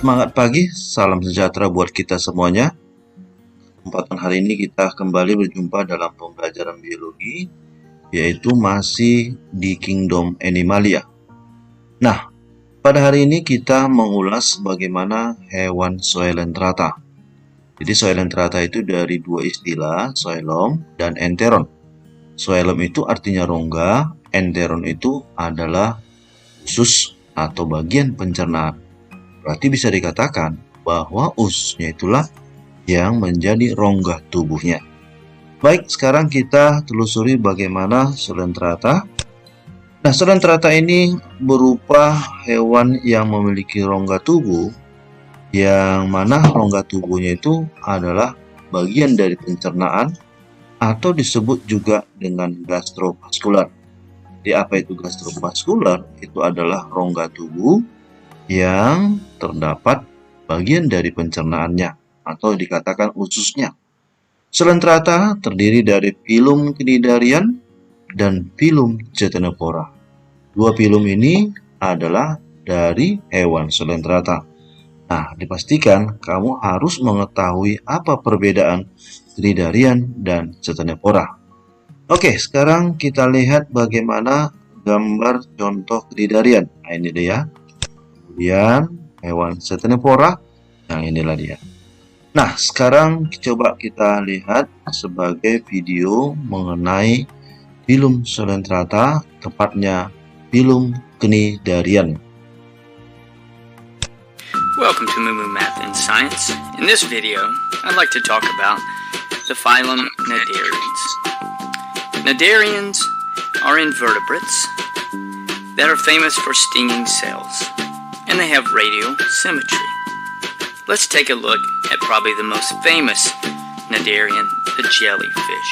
Semangat pagi, salam sejahtera buat kita semuanya. Kesempatan hari ini kita kembali berjumpa dalam pembelajaran biologi, yaitu masih di Kingdom Animalia. Nah, pada hari ini kita mengulas bagaimana hewan Coelenterata. Jadi Coelenterata itu dari dua istilah, coelom dan enteron. Coelom itu artinya rongga, enteron itu adalah usus atau bagian pencernaan. Berarti bisa dikatakan bahwa ususnya itulah yang menjadi rongga tubuhnya. Baik, sekarang kita telusuri bagaimana Coelenterata. Nah, Coelenterata ini berupa hewan yang memiliki rongga tubuh, yang mana rongga tubuhnya itu adalah bagian dari pencernaan atau disebut juga dengan gastrovaskular. Jadi apa itu gastrovaskular? Itu adalah rongga tubuh yang terdapat bagian dari pencernaannya atau dikatakan ususnya. Coelenterata terdiri dari filum cnidarian dan filum Ctenophora. Dua filum ini adalah dari hewan Coelenterata. Nah, dipastikan kamu harus mengetahui apa perbedaan cnidarian dan Ctenophora. Oke, sekarang kita lihat bagaimana gambar contoh cnidarian. Nah, ini dia. Kemudian hewan Ctenophora, yang inilah dia. Nah, sekarang coba kita lihat sebagai video mengenai filum Coelenterata, tepatnya filum cnidarian. Welcome to Moo Math and Science. In this video, I'd like to talk about the phylum Cnidarians. Cnidarians are invertebrates that are famous for stinging cells, and they have radial symmetry. Let's take a look at probably the most famous cnidarian, the jellyfish.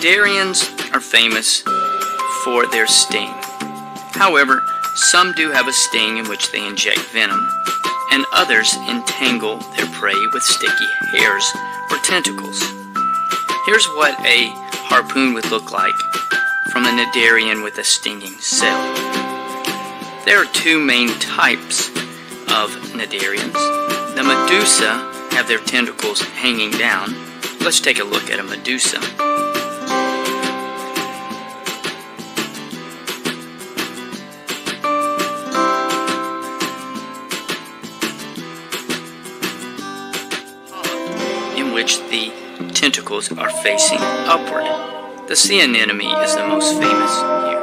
Cnidarians are famous for their sting. However, some do have a sting in which they inject venom, and others entangle their prey with sticky hairs or tentacles. Here's what a harpoon would look like from a cnidarian with a stinging cell. There are two main types of cnidarians. The medusa have their tentacles hanging down. Let's take a look at a medusa. Which the tentacles are facing upward. The sea anemone is the most famous here.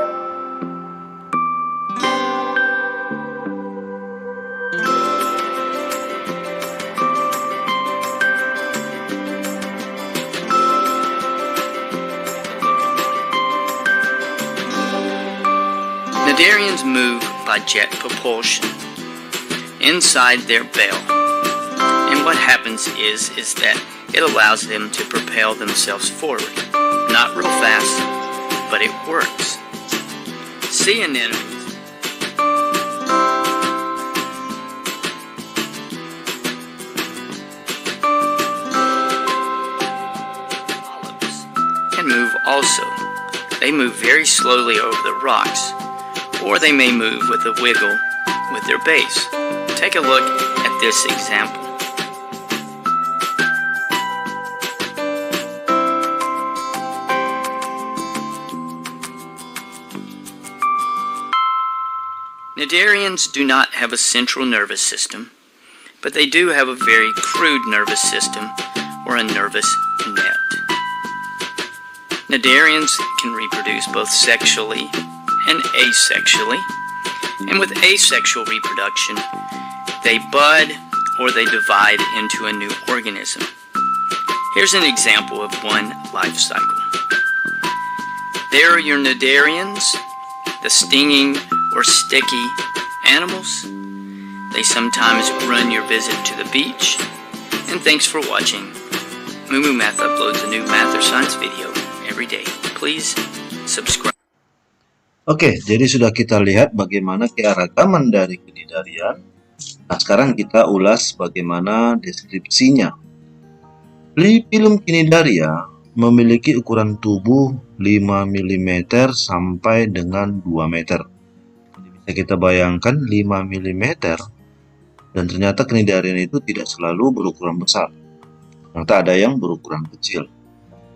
Cnidarians move by jet propulsion inside their bell. And what happens is that it allows them to propel themselves forward. Not real fast, but it works. Sea anemones can move also. They move very slowly over the rocks, or they may move with a wiggle with their base. Take a look at this example. Cnidarians do not have a central nervous system, but they do have a very crude nervous system, or a nervous net. Cnidarians can reproduce both sexually and asexually, and with asexual reproduction, they bud or they divide into a new organism. Here's an example of one life cycle. There are your cnidarians, the stinging or sticky animals. They sometimes run your visit to the beach. And thanks for watching. Moo Math uploads a new math or science video every day. Please subscribe. Oke, jadi sudah kita lihat bagaimana keanekaragaman dari Cnidarian. Nah, sekarang kita ulas bagaimana deskripsinya. Filum Cnidaria memiliki ukuran tubuh 5 mm sampai dengan 2 meter. Jadi bisa kita bayangkan 5 mm, dan ternyata Cnidarian itu tidak selalu berukuran besar. Ternyata ada yang berukuran kecil,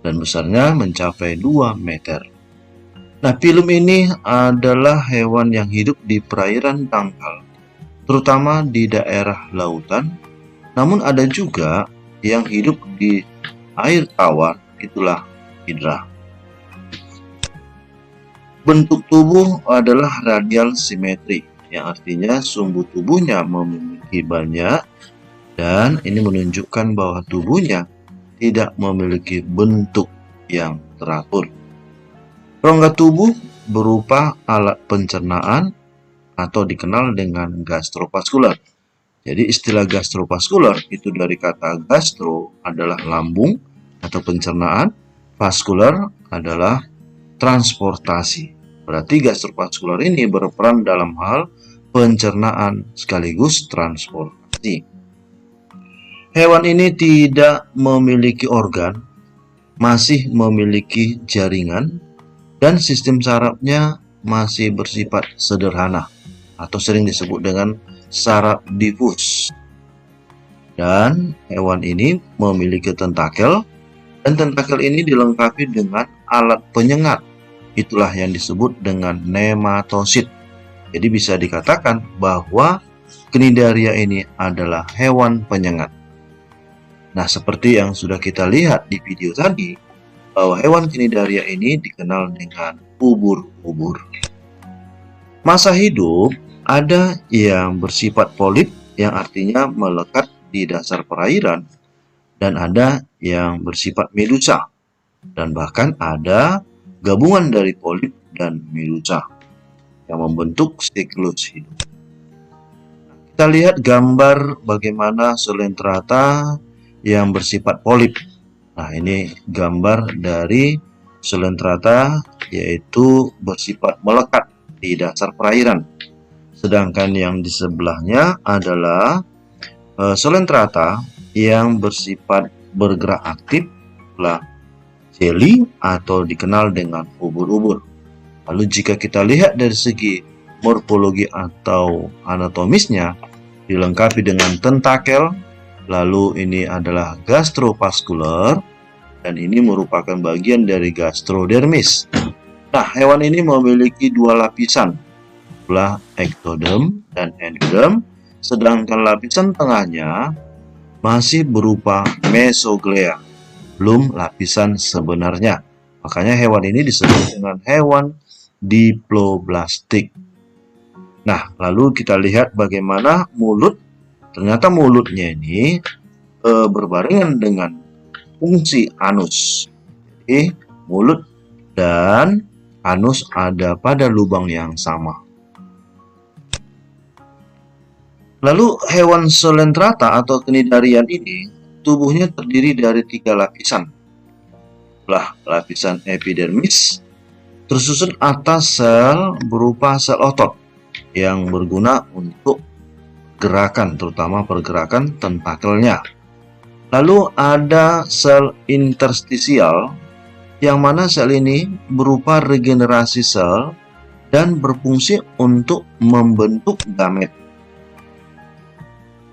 dan besarnya mencapai 2 meter. Nah, filum ini adalah hewan yang hidup di perairan dangkal, terutama di daerah lautan. Namun ada juga yang hidup di air tawar, itulah hidra. Bentuk tubuh adalah radial simetri, yang artinya sumbu tubuhnya memiliki banyak, dan ini menunjukkan bahwa tubuhnya tidak memiliki bentuk yang teratur. Rongga tubuh berupa alat pencernaan atau dikenal dengan gastrovaskular. Jadi istilah gastrovaskular itu dari kata gastro adalah lambung atau pencernaan, vaskular adalah transportasi. Berarti gastrovaskular ini berperan dalam hal pencernaan sekaligus transportasi. Hewan ini tidak memiliki organ, masih memiliki jaringan, dan sistem sarafnya masih bersifat sederhana atau sering disebut dengan saraf difus. Dan hewan ini memiliki tentakel, dan tentakel ini dilengkapi dengan alat penyengat. Itulah yang disebut dengan nematosid. Jadi bisa dikatakan bahwa Cnidaria ini adalah hewan penyengat. Nah, seperti yang sudah kita lihat di video tadi, bahwa hewan Cnidaria ini dikenal dengan ubur-ubur. Masa hidup ada yang bersifat polip, yang artinya melekat di dasar perairan, dan ada yang bersifat medusa, dan bahkan ada gabungan dari polip dan medusa yang membentuk siklus hidup. Kita lihat gambar bagaimana Coelenterata yang bersifat polip. Nah, ini gambar dari Coelenterata, yaitu bersifat melekat di dasar perairan. Sedangkan yang di sebelahnya adalah Coelenterata yang bersifat bergerak aktif, lah jelly atau dikenal dengan ubur-ubur. Lalu jika kita lihat dari segi morfologi atau anatomisnya, dilengkapi dengan tentakel, lalu ini adalah gastrovaskular, dan ini merupakan bagian dari gastrodermis. Nah, hewan ini memiliki dua lapisan, itulah ectoderm dan endoderm, sedangkan lapisan tengahnya masih berupa mesoglea, belum lapisan sebenarnya. Makanya hewan ini disebut dengan hewan diploblastik. Nah, lalu kita lihat bagaimana mulut. Ternyata mulutnya ini berbarengan dengan fungsi anus. Jadi, mulut dan anus ada pada lubang yang sama. Lalu hewan Coelenterata atau Cnidarian ini tubuhnya terdiri dari 3 lapisan. Lapisan epidermis, tersusun atas sel berupa sel otot yang berguna untuk gerakan, terutama pergerakan tentakelnya. Lalu ada sel interstisial, yang mana sel ini berupa regenerasi sel dan berfungsi untuk membentuk gamet.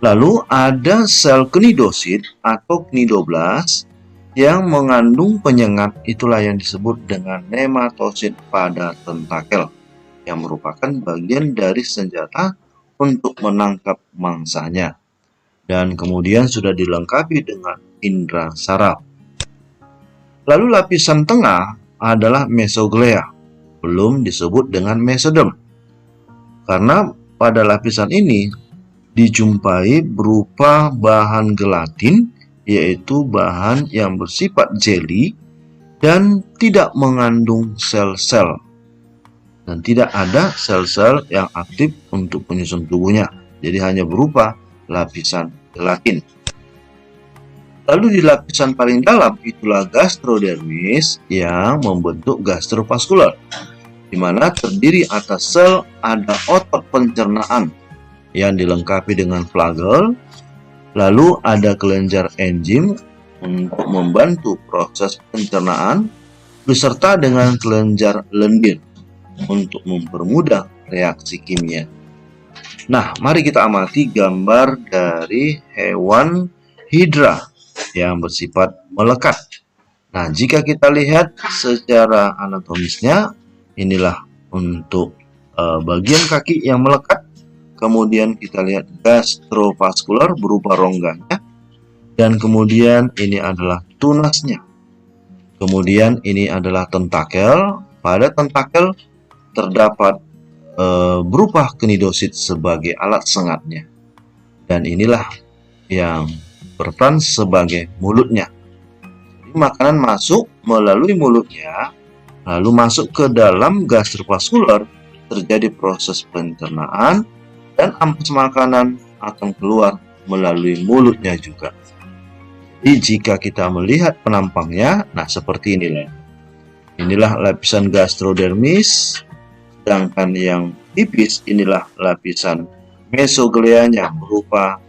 Lalu ada sel cnidosid atau cnidoblast yang mengandung penyengat, itulah yang disebut dengan nematosid pada tentakel, yang merupakan bagian dari senjata untuk menangkap mangsanya. Dan kemudian sudah dilengkapi dengan indera saraf. Lalu lapisan tengah adalah mesoglea, belum disebut dengan mesoderm, karena pada lapisan ini dijumpai berupa bahan gelatin, yaitu bahan yang bersifat jelly dan tidak mengandung sel-sel, dan tidak ada sel-sel yang aktif untuk penyusun tubuhnya. Jadi hanya berupa lapisan gelatin. Lalu di lapisan paling dalam itulah gastrodermis yang membentuk gastrovaskular, di mana terdiri atas sel ada otot pencernaan yang dilengkapi dengan flagel, lalu ada kelenjar enzim untuk membantu proses pencernaan, beserta dengan kelenjar lendir untuk mempermudah reaksi kimia. Nah, mari kita amati gambar dari hewan hidra yang bersifat melekat. Nah, jika kita lihat secara anatomisnya, inilah untuk bagian kaki yang melekat. Kemudian kita lihat gastrovaskular berupa rongganya. Dan kemudian ini adalah tunasnya. Kemudian ini adalah tentakel. Pada tentakel terdapat berupa knidosit sebagai alat sengatnya. Dan inilah yang berperan sebagai mulutnya. Jadi makanan masuk melalui mulutnya, lalu masuk ke dalam gastrovaskular, terjadi proses pencernaan, dan ampas makanan akan keluar melalui mulutnya juga. Jadi jika kita melihat penampangnya, nah seperti inilah. Inilah lapisan gastrodermis, sedangkan yang tipis inilah lapisan mesogleanya berupa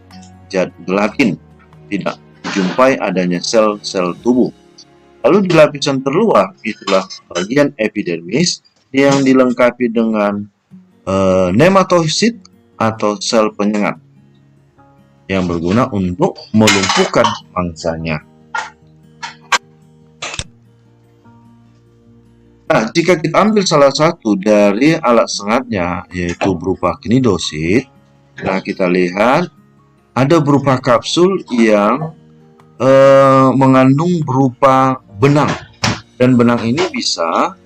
zat gelatin. Tidak dijumpai adanya sel-sel tubuh. Lalu di lapisan terluar itulah bagian epidermis yang dilengkapi dengan nematosit atau sel penyengat yang berguna untuk melumpuhkan mangsanya. Nah, jika kita ambil salah satu dari alat sengatnya, yaitu berupa knidosit, nah kita lihat ada berupa kapsul yang mengandung berupa benang, dan benang ini bisa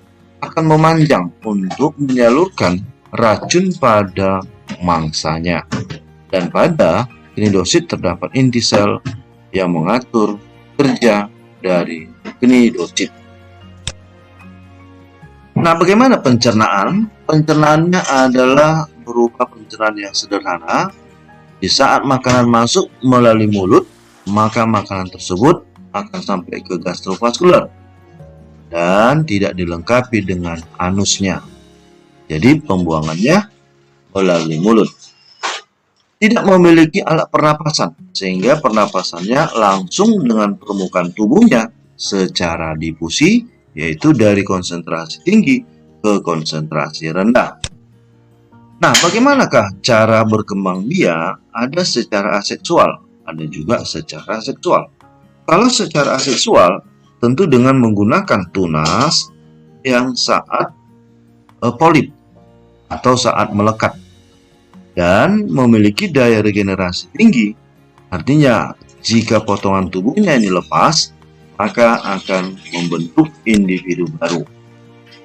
akan memanjang untuk menyalurkan racun pada mangsanya. Dan pada knidosit terdapat inti sel yang mengatur kerja dari knidosit. Nah, bagaimana pencernaan? Pencernaannya adalah berupa pencernaan yang sederhana. Di saat makanan masuk melalui mulut, maka makanan tersebut akan sampai ke gastrovaskular dan tidak dilengkapi dengan anusnya. Jadi pembuangannya melalui mulut. Tidak memiliki alat pernapasan, sehingga pernapasannya langsung dengan permukaan tubuhnya secara difusi, yaitu dari konsentrasi tinggi ke konsentrasi rendah. Nah, bagaimanakah cara berkembang biak? Ada secara aseksual, ada juga secara seksual. Kalau secara aseksual, tentu dengan menggunakan tunas yang saat polip atau saat melekat dan memiliki daya regenerasi tinggi. Artinya, jika potongan tubuhnya ini lepas, maka akan membentuk individu baru.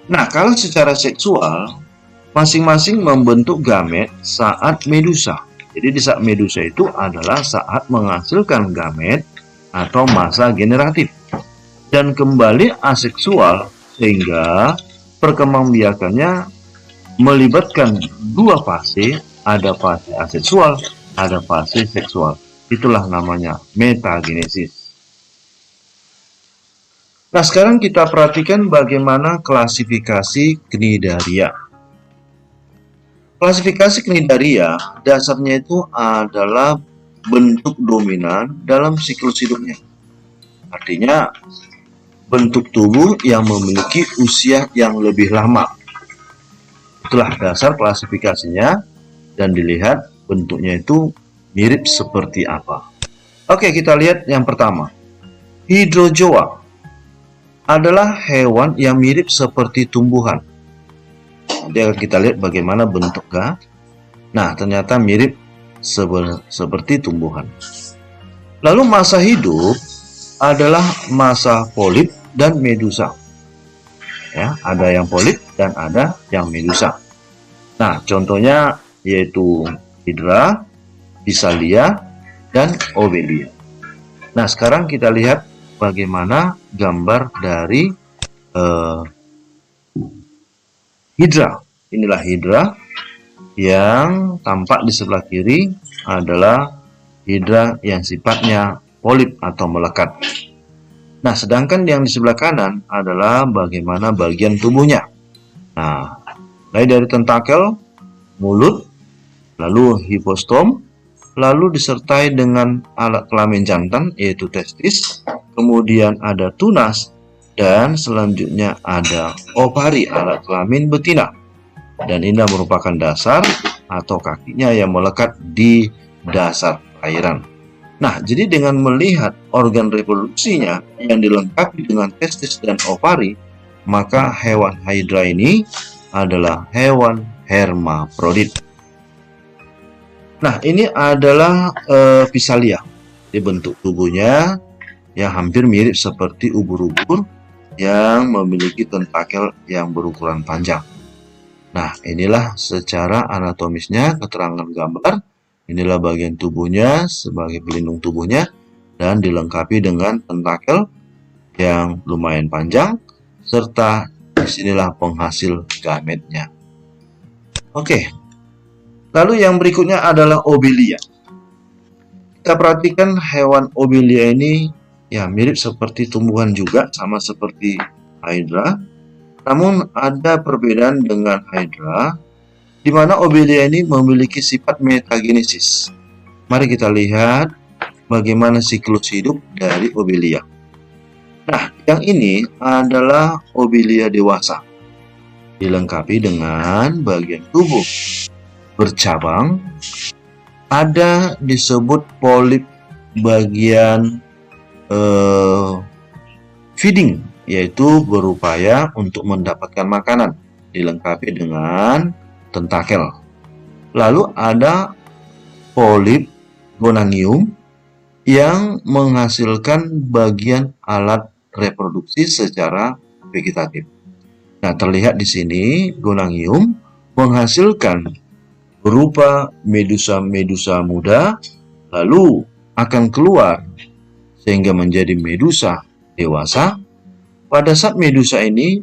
Nah, kalau secara seksual, masing-masing membentuk gamet saat medusa. Jadi di saat medusa itu adalah saat menghasilkan gamet atau masa generatif. Dan kembali aseksual, sehingga perkembangbiakannya melibatkan dua fase, ada fase aseksual, ada fase seksual. Itulah namanya metagenesis. Nah, sekarang kita perhatikan bagaimana klasifikasi cnidaria. Klasifikasi cnidaria dasarnya itu adalah bentuk dominan dalam siklus hidupnya. Artinya bentuk tubuh yang memiliki usia yang lebih lama. Itulah dasar klasifikasinya, dan dilihat bentuknya itu mirip seperti apa. Oke, kita lihat yang pertama. Hydrozoa adalah hewan yang mirip seperti tumbuhan. Nanti akan kita lihat bagaimana bentuknya. Nah, ternyata mirip seperti tumbuhan. Lalu masa hidup adalah masa polip dan medusa. Ya, ada yang polip dan ada yang medusa. Nah, contohnya yaitu hidra, Physalia, dan Obelia. Nah, sekarang kita lihat bagaimana gambar dari hidra. Inilah hidra. Yang tampak di sebelah kiri adalah hidra yang sifatnya polip atau melekat. Nah, sedangkan yang di sebelah kanan adalah bagaimana bagian tubuhnya. Nah, mulai dari tentakel, mulut, lalu hipostom, lalu disertai dengan alat kelamin jantan yaitu testis, kemudian ada tunas, dan selanjutnya ada ovari alat kelamin betina. Dan ini merupakan dasar atau kakinya yang melekat di dasar perairan. Nah, jadi dengan melihat organ reproduksinya yang dilengkapi dengan testis dan ovari, maka hewan Hydra ini adalah hewan hermafrodit. Nah, ini adalah Physalia. Di bentuk tubuhnya yang hampir mirip seperti ubur-ubur yang memiliki tentakel yang berukuran panjang. Nah, inilah secara anatomisnya, keterangan gambar. Inilah bagian tubuhnya sebagai pelindung tubuhnya dan dilengkapi dengan tentakel yang lumayan panjang serta disinilah penghasil gametnya. Oke, lalu yang berikutnya adalah Obelia. Kita perhatikan hewan Obelia ini ya mirip seperti tumbuhan juga, sama seperti Hydra. Namun ada perbedaan dengan Hydra, di mana Obelia ini memiliki sifat metagenesis. Mari kita lihat bagaimana siklus hidup dari Obelia. Nah, yang ini adalah Obelia dewasa, dilengkapi dengan bagian tubuh bercabang, ada disebut polip bagian feeding, yaitu berupaya untuk mendapatkan makanan, dilengkapi dengan tentakel. Lalu ada polip gonangium yang menghasilkan bagian alat reproduksi secara vegetatif. Nah, terlihat di sini gonangium menghasilkan berupa medusa-medusa muda, lalu akan keluar sehingga menjadi medusa dewasa. Pada saat medusa ini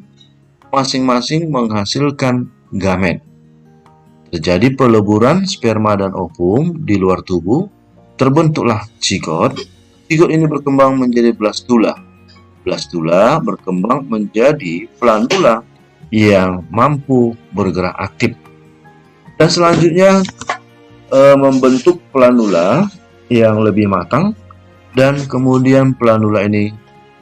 masing-masing menghasilkan gamet. Terjadi peleburan sperma dan ovum di luar tubuh, terbentuklah zigot. Zigot ini berkembang menjadi blastula. Blastula berkembang menjadi planula yang mampu bergerak aktif. Dan selanjutnya membentuk planula yang lebih matang, dan kemudian planula ini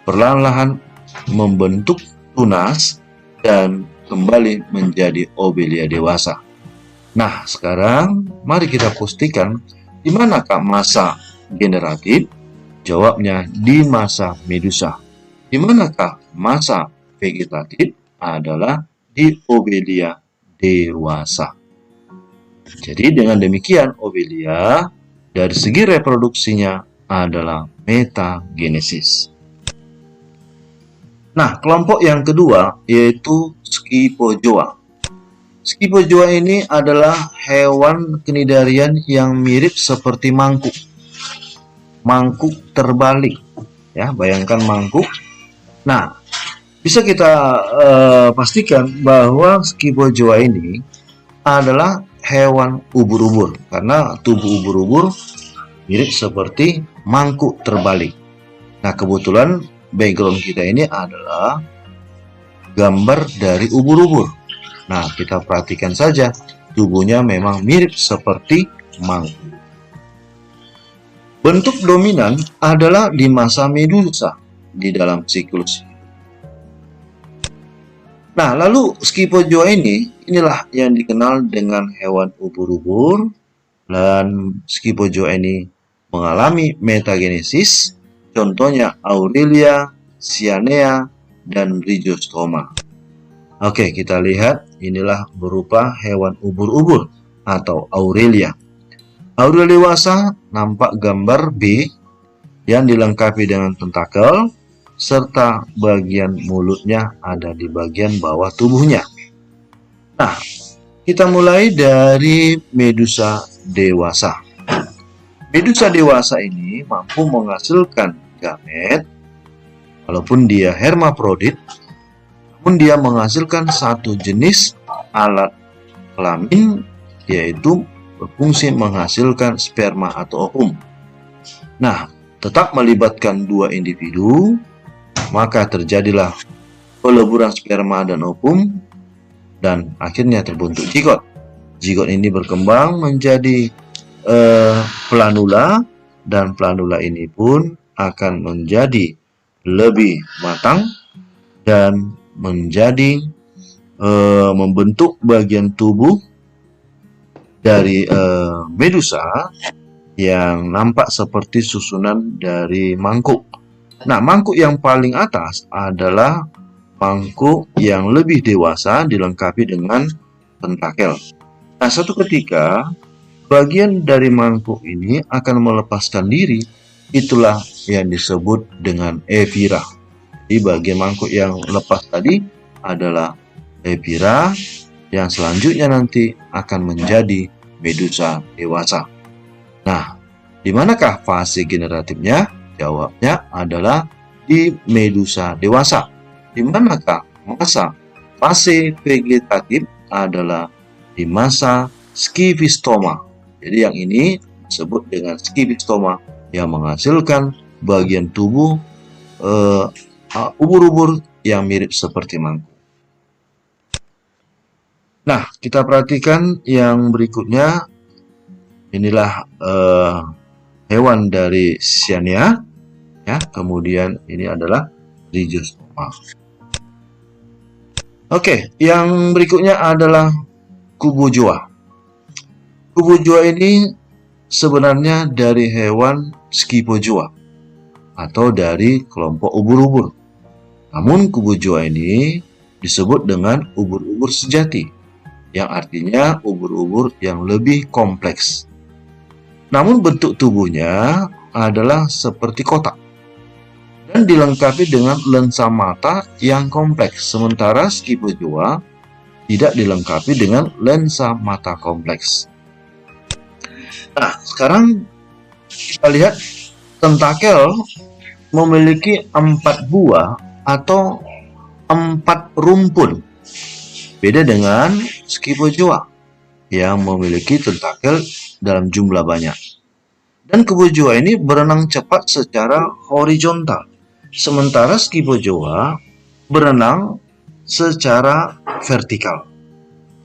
perlahan-lahan membentuk tunas dan kembali menjadi Obelia dewasa. Nah, sekarang mari kita pastikan di manakah masa generatif? Jawabnya di masa medusa. Di manakah masa vegetatif? Adalah di Obelia dewasa. Jadi dengan demikian Obelia dari segi reproduksinya adalah metagenesis. Nah, kelompok yang kedua yaitu Scyphozoa. Scyphozoa ini adalah hewan kenidarian yang mirip seperti mangkuk. Mangkuk terbalik. Ya, bayangkan mangkuk. Nah, bisa kita pastikan bahwa Scyphozoa ini adalah hewan ubur-ubur karena tubuh ubur-ubur mirip seperti mangkuk terbalik. Nah, kebetulan background kita ini adalah gambar dari ubur-ubur. Nah, kita perhatikan saja, tubuhnya memang mirip seperti mangkuk. Bentuk dominan adalah di masa medusa di dalam siklus. Nah, lalu Scyphozoa inilah yang dikenal dengan hewan ubur-ubur, dan Scyphozoa ini mengalami metagenesis, contohnya Aurelia, Cyanea, dan Rhizostoma. Oke, kita lihat inilah berupa hewan ubur-ubur atau Aurelia. Aurelia dewasa nampak gambar B yang dilengkapi dengan tentakel serta bagian mulutnya ada di bagian bawah tubuhnya. Nah, kita mulai dari medusa dewasa. Medusa dewasa ini mampu menghasilkan gamet, walaupun dia hermafrodit, namun dia menghasilkan satu jenis alat kelamin, yaitu berfungsi menghasilkan sperma atau ovum. Nah, tetap melibatkan dua individu, maka terjadilah peleburan sperma dan ovum dan akhirnya terbentuk zigot. Zigot ini berkembang menjadi planula, dan planula ini pun akan menjadi lebih matang dan menjadi membentuk bagian tubuh dari medusa yang nampak seperti susunan dari mangkuk. Nah, mangkuk yang paling atas adalah mangkuk yang lebih dewasa dilengkapi dengan tentakel. Nah, suatu ketika bagian dari mangkuk ini akan melepaskan diri, itulah yang disebut dengan evira. Di bagian mangkuk yang lepas tadi adalah evira, yang selanjutnya nanti akan menjadi medusa dewasa. Nah, di manakah fase generatifnya? Jawabnya adalah di medusa dewasa. Di manakah masa fase vegetatif? Adalah di masa skifistoma. Jadi yang ini disebut dengan skifistoma, yang menghasilkan bagian tubuh ubur-ubur yang mirip seperti mangkuk. Nah, kita perhatikan yang berikutnya. Inilah hewan dari Cyania, ya. Kemudian ini adalah Rhizostoma. Oke, yang berikutnya adalah Cubozoa. Cubozoa ini sebenarnya dari hewan Scyphozoa atau dari kelompok ubur-ubur. Namun Cubozoa ini disebut dengan ubur-ubur sejati, yang artinya ubur-ubur yang lebih kompleks. Namun bentuk tubuhnya adalah seperti kotak dan dilengkapi dengan lensa mata yang kompleks, sementara Scyphozoa tidak dilengkapi dengan lensa mata kompleks. Nah, sekarang kita lihat tentakel memiliki 4 buah atau 4 rumpun. Beda dengan Scyphozoa yang memiliki tentakel dalam jumlah banyak. Dan Cubozoa ini berenang cepat secara horizontal, sementara Scyphozoa berenang secara vertikal.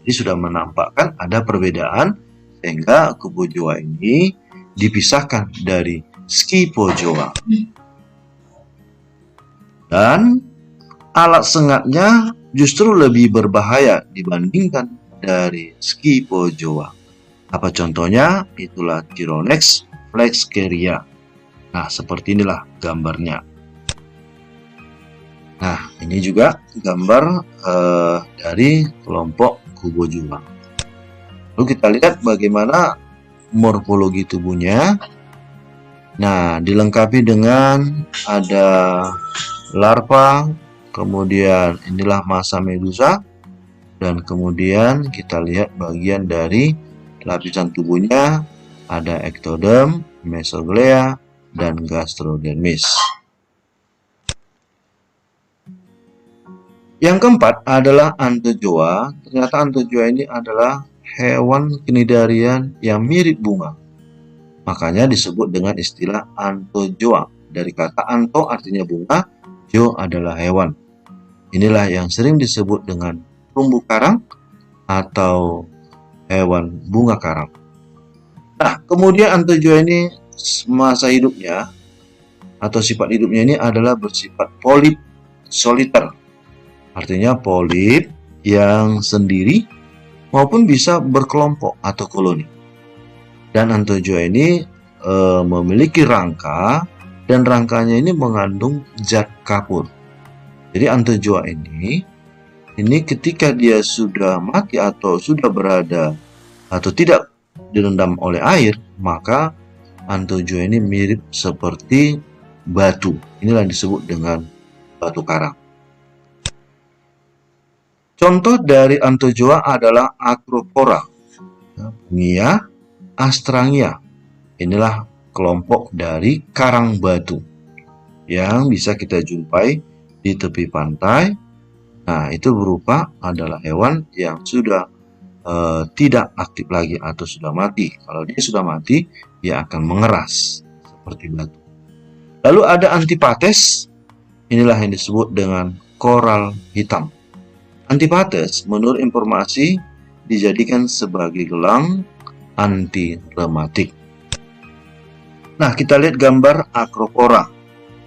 Jadi sudah menampakkan ada perbedaan, sehingga Cubozoa ini dipisahkan dari Scyphozoa. Dan alat sengatnya justru lebih berbahaya dibandingkan dari Scyphozoa. Apa contohnya? Itulah Chironex flexuria. Nah, seperti inilah gambarnya. Nah, ini juga gambar dari kelompok Cubozoa. Lalu kita lihat bagaimana morfologi tubuhnya. Nah, dilengkapi dengan ada larva, kemudian inilah masa medusa, dan kemudian kita lihat bagian dari lapisan tubuhnya, ada ectoderm, mesoglea, dan gastrodermis. Yang keempat adalah Anthozoa. Ternyata Anthozoa ini adalah hewan cnidarian yang mirip bunga. Makanya disebut dengan istilah Anthozoa. Dari kata antho artinya bunga, zo adalah hewan. Inilah yang sering disebut dengan terumbu karang atau hewan bunga karang. Nah, kemudian Anthozoa ini masa hidupnya atau sifat hidupnya ini adalah bersifat polip soliter. Artinya polip yang sendiri maupun bisa berkelompok atau koloni. Dan Anthozoa ini memiliki rangka, dan rangkanya ini mengandung zat kapur. Jadi Anthozoa ini ketika dia sudah mati atau sudah berada atau tidak direndam oleh air, maka Anthozoa ini mirip seperti batu. Inilah yang disebut dengan batu karang. Contoh dari Anthozoa adalah Acropora, Bungia, Astrangia. Inilah kelompok dari karang batu yang bisa kita jumpai di tepi pantai. Nah, itu berupa adalah hewan yang sudah tidak aktif lagi atau sudah mati. Kalau dia sudah mati, dia akan mengeras seperti batu. Lalu ada antipates, inilah yang disebut dengan koral hitam. Antipates menurut informasi dijadikan sebagai gelang anti rematik. Nah, kita lihat gambar acropora.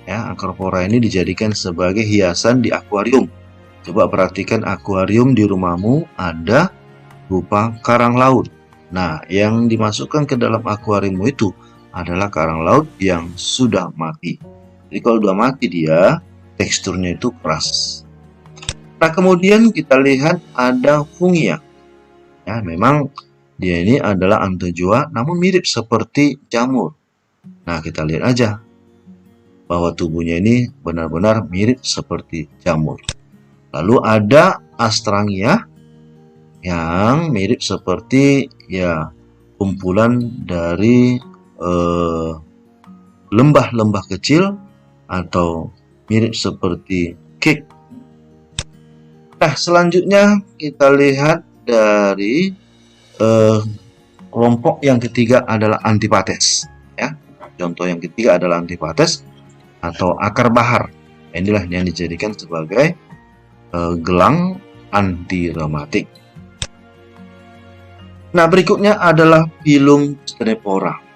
Ya, acropora ini dijadikan sebagai hiasan di akuarium. Coba perhatikan akuarium di rumahmu ada rupa karang laut. Nah, yang dimasukkan ke dalam akuariummu itu adalah karang laut yang sudah mati. Jadi kalau sudah mati dia, teksturnya itu keras. Nah, kemudian kita lihat ada fungia. Ya, memang dia ini adalah anthozoa namun mirip seperti jamur. Nah, kita lihat aja bahwa tubuhnya ini benar-benar mirip seperti jamur. Lalu ada Astrangia yang mirip seperti ya kumpulan dari lembah-lembah kecil atau mirip seperti cake. Nah, selanjutnya kita lihat dari kelompok yang ketiga adalah antipates. Ya, contoh yang ketiga adalah antipates atau akar bahar. Inilah yang dijadikan sebagai gelang anti rematik. Nah, berikutnya adalah Pilum ctenepora.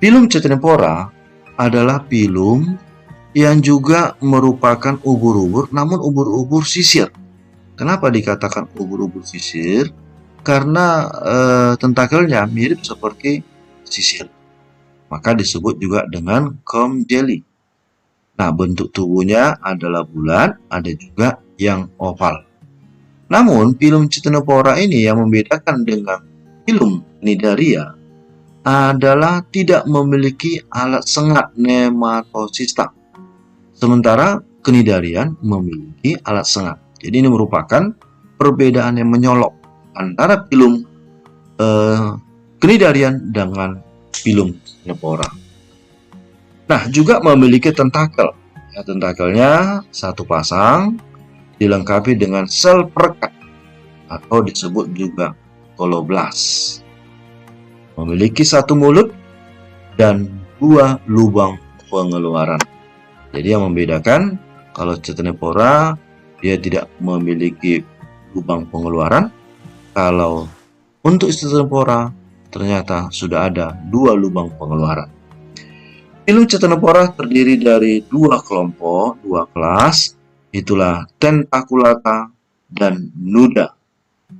Pilum ctenepora adalah pilum yang juga merupakan ubur-ubur, namun ubur-ubur sisir. Kenapa dikatakan ubur-ubur sisir? Karena tentakelnya mirip seperti sisir. Maka disebut juga dengan comb jelly. Nah, bentuk tubuhnya adalah bulat, ada juga yang oval. Namun, Pilum ctenepora ini yang membedakan dengan Pilum cnidaria adalah tidak memiliki alat sengat nematosista. Sementara cnidarian memiliki alat sengat. Jadi ini merupakan perbedaan yang menyolok antara Pilum cnidarian dengan Pilum ctenepora. Nah, juga memiliki tentakel. Ya, tentakelnya satu pasang, dilengkapi dengan sel perekat atau disebut juga koloblas. Memiliki satu mulut dan dua lubang pengeluaran. Jadi yang membedakan kalau ctenepora dia tidak memiliki lubang pengeluaran. Kalau untuk ctenepora ternyata sudah ada dua lubang pengeluaran. Pilum ctenepora terdiri dari dua kelompok, dua kelas, itulah tentaculata dan nuda.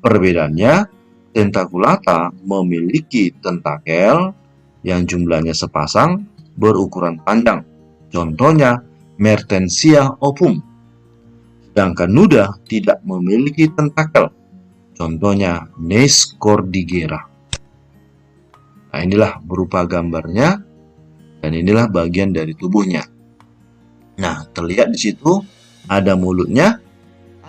Perbedaannya, tentaculata memiliki tentakel yang jumlahnya sepasang berukuran panjang. Contohnya Mertensia ovum. Sedangkan nuda tidak memiliki tentakel. Contohnya Neiscordigera. Nah, inilah berupa gambarnya dan inilah bagian dari tubuhnya. Nah, terlihat di situ ada mulutnya,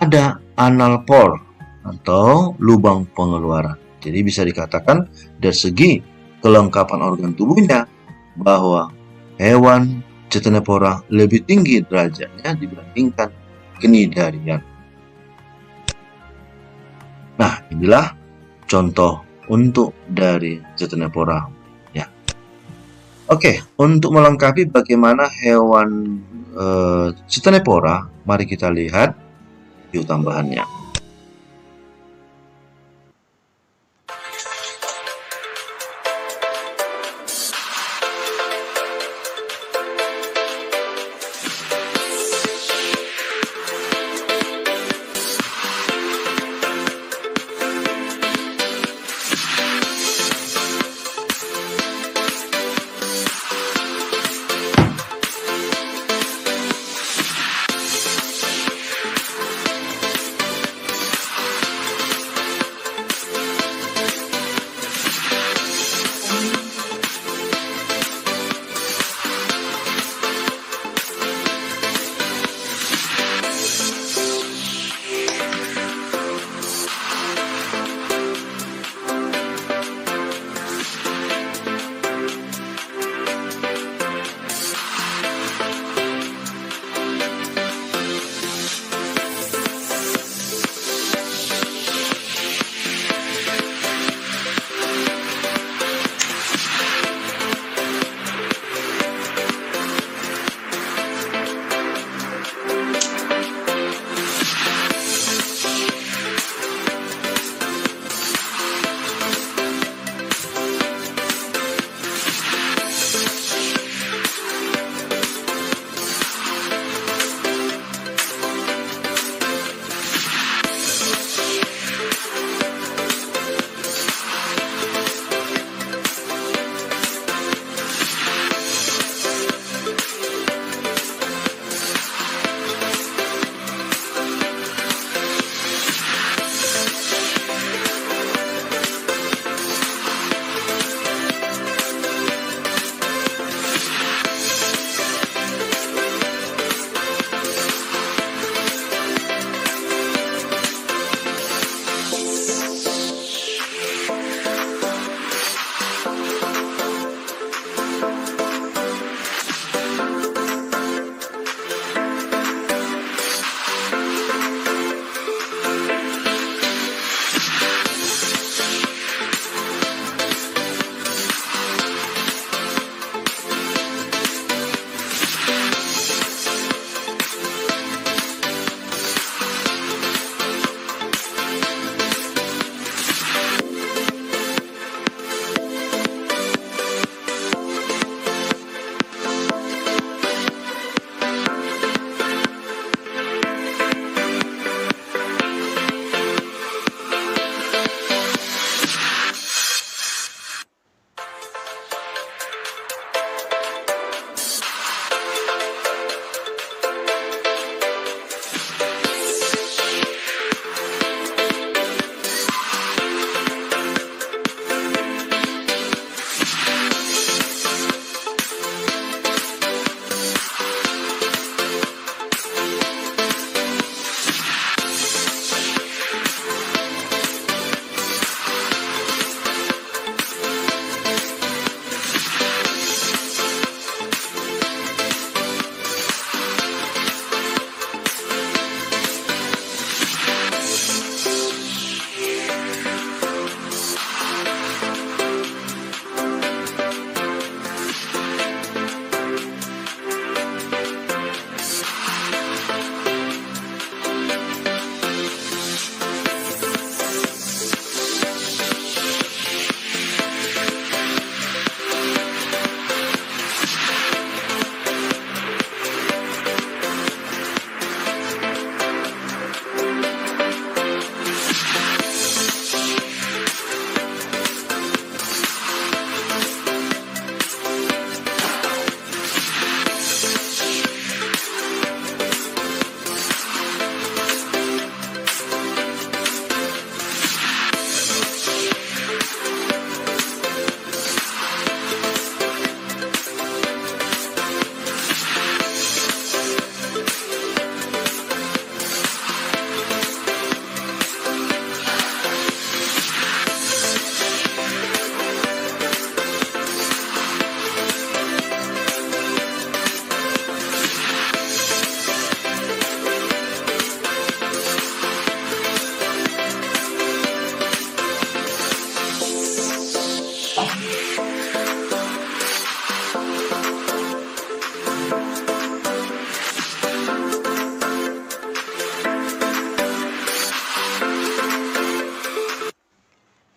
ada anal pore atau lubang pengeluaran. Jadi bisa dikatakan dari segi kelengkapan organ tubuhnya bahwa hewan ctenepora lebih tinggi derajatnya dibandingkan cnidarian. Nah, inilah contoh untuk dari ctenepora. Ya. Oke, untuk melengkapi bagaimana hewan ctenepora, mari kita lihat video tambahannya.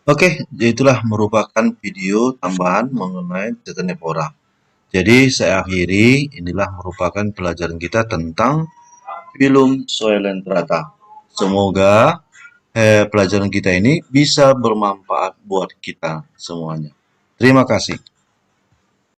Oke, itulah merupakan video tambahan mengenai Titanophora. Jadi saya akhiri, inilah merupakan pelajaran kita tentang Phylum Coelenterata. Semoga pelajaran kita ini bisa bermanfaat buat kita semuanya. Terima kasih.